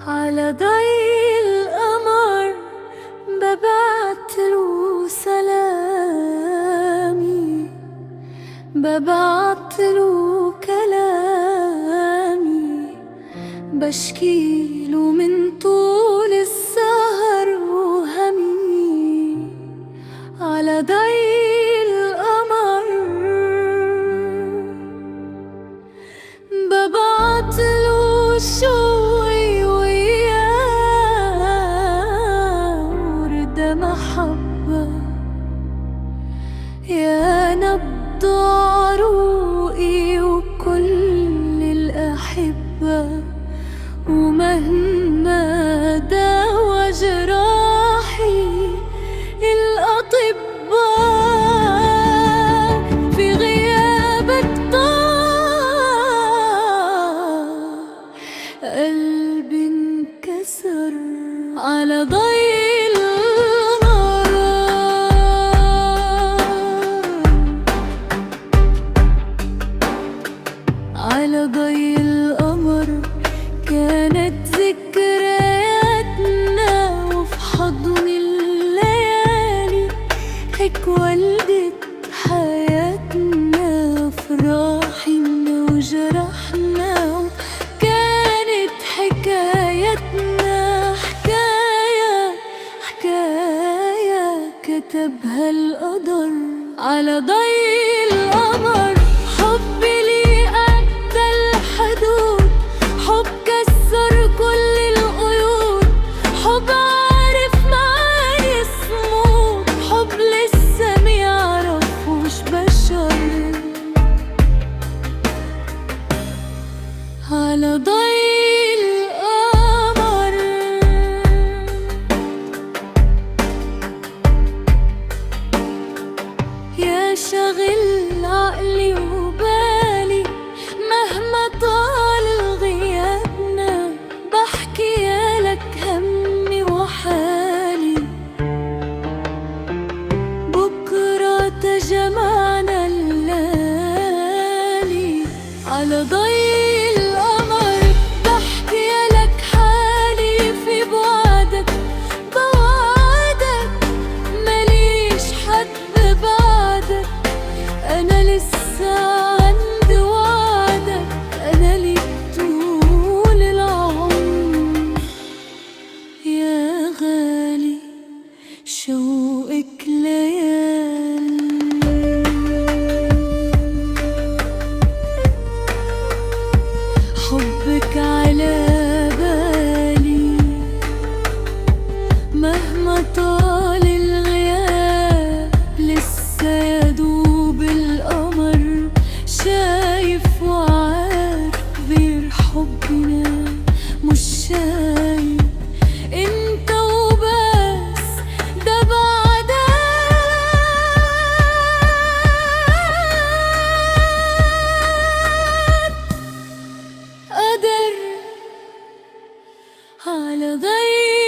على ضي القمر ببعتلو سلامي، ببعتلو كلامي، بشكيلو من طول السهر وهمي. على ضي القمر ببعتلو شوقي وياه وردة محبة، يا نبض عروقي وكل الأحبة. ومهما داوى جراحي الأطباء، في غيابك ضاع قلبي انكسر. على ضي القمر، على ضي القمر كانت ذكرياتنا، وفي حضن الليالي هيك ولدت حياتنا، فرحنا وجرحنا كانت حكايتنا، حكاية كتبها القدر. على ضي القمر حبي لي أدى الحدود، حب كسر كل القيود، حب عارف معاني الصمود، حب لسه ميعرفوش بشر. على ضي القمر يا شاغل عقلي وبالي، مهما طال غيابنا بحكي لك همي وحالي. بكرة تجمعنا الليالي، على ضي القمر بحكي لك حالي في بعدك، بوعدك ماليش حد بعدك. أنا لسه عند وعدك، أنا ليك طول العمر يا غالي، شوقك ليالي. حبك على بالي مهما طال الغياب، لسه يدوب القمر شايف وعارف غير حبنا مش شايف. انت وبس ده بعدك قدر. على ضي